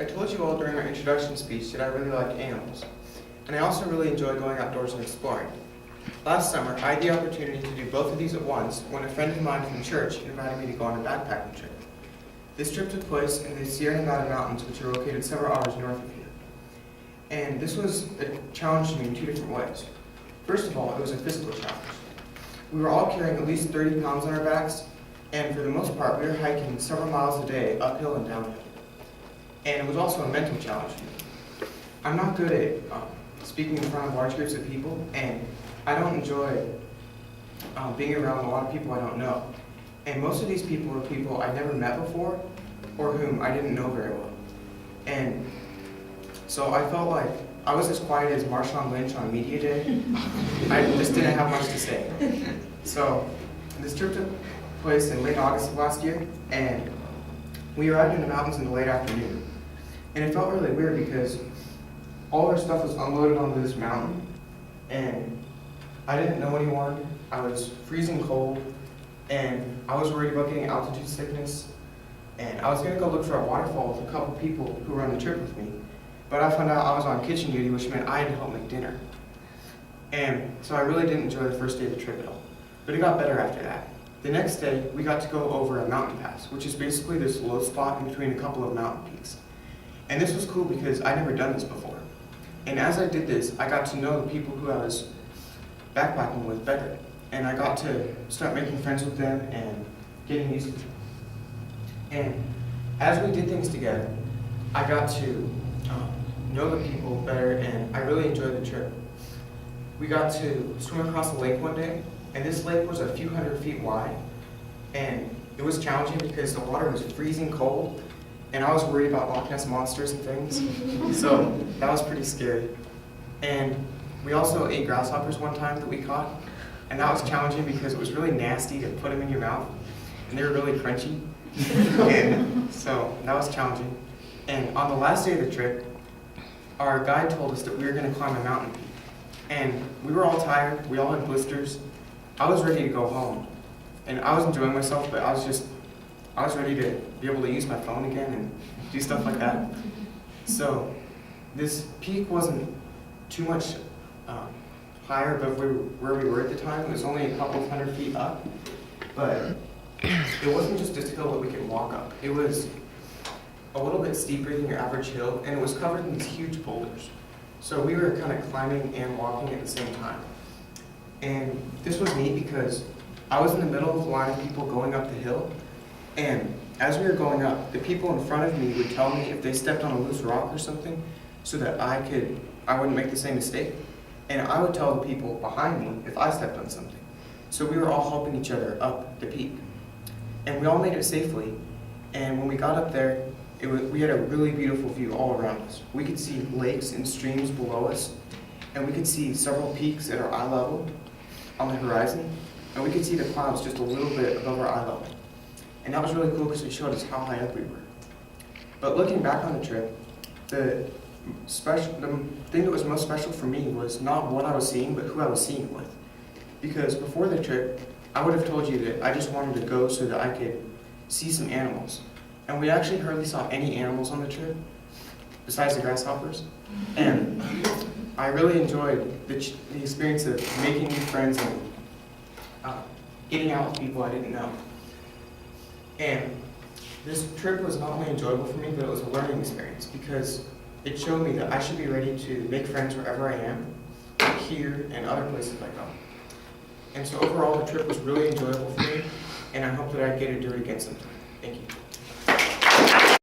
I told you all during our introduction speech that I really like animals, and I also really enjoy going outdoors and exploring. Last summer, I had the opportunity to do both of these at once when a friend of mine from church invited me to go on a backpacking trip. This trip took place in the Sierra Nevada mountains, which are located several hours north of here. And this was a challenge to me in two different ways. First of all, it was a physical challenge. We were all carrying at least 30 pounds on our backs, and for the most part, we were hiking several miles a day, uphill and downhill. And it was also a mental challenge for me. I'm not good at speaking in front of large groups of people, and I don't enjoy being around a lot of people I don't know. And most of these people are people I never met before, or whom I didn't know very well. And so I felt like I was as quiet as Marshawn Lynch on media day. I just didn't have much to say. So this trip took place in late August of last year, and we arrived in the mountains in the late afternoon. And it felt really weird because all our stuff was unloaded onto this mountain, and I didn't know anyone. I was freezing cold, and I was worried about getting altitude sickness. And I was going to go look for a waterfall with a couple people who were on the trip with me, but I found out I was on kitchen duty, which meant I had to help make dinner. And so I really didn't enjoy the first day of the trip at all. But it got better after that. The next day, we got to go over a mountain pass, which is basically this low spot in between a couple of mountain peaks. And this was cool because I'd never done this before. And as I did this, I got to know the people who I was backpacking with better. And I got to start making friends with them and getting used to them. And as we did things together, I got to know the people better, and I really enjoyed the trip. We got to swim across a lake one day, and this lake was a few hundred feet wide, and it was challenging because the water was freezing cold, and I was worried about Loch Ness monsters and things, so that was pretty scary. And we also ate grasshoppers one time that we caught, and that was challenging because it was really nasty to put them in your mouth, and they were really crunchy, and so that was challenging. And on the last day of the trip, our guide told us that we were going to climb a mountain peak, and we were all tired, we all had blisters. I was ready to go home, and I was enjoying myself, but I was ready to be able to use my phone again and do stuff like that. So this peak wasn't too much higher above where we were at the time. It was only a couple of hundred feet up, but it wasn't just a hill that we could walk up. It was a little bit steeper than your average hill, and it was covered in these huge boulders. So we were kind of climbing and walking at the same time. And this was neat because I was in the middle of the line of people going up the hill, and as we were going up, the people in front of me would tell me if they stepped on a loose rock or something so that I wouldn't make the same mistake. And I would tell the people behind me if I stepped on something. So we were all helping each other up the peak. And we all made it safely. And when we got up there, we had a really beautiful view all around us. We could see lakes and streams below us, and we could see several peaks at our eye level on the horizon, and we could see the clouds just a little bit above our eye level. And that was really cool because it showed us how high up we were. But looking back on the trip, the thing that was most special for me was not what I was seeing, but who I was seeing it with. Because before the trip, I would have told you that I just wanted to go so that I could see some animals. And we actually hardly saw any animals on the trip, besides the grasshoppers. And I really enjoyed the experience of making new friends and getting out with people I didn't know. And this trip was not only enjoyable for me, but it was a learning experience because it showed me that I should be ready to make friends wherever I am, here and other places I go. And so overall, the trip was really enjoyable for me, and I hope that I get to do it again sometime. Thank you.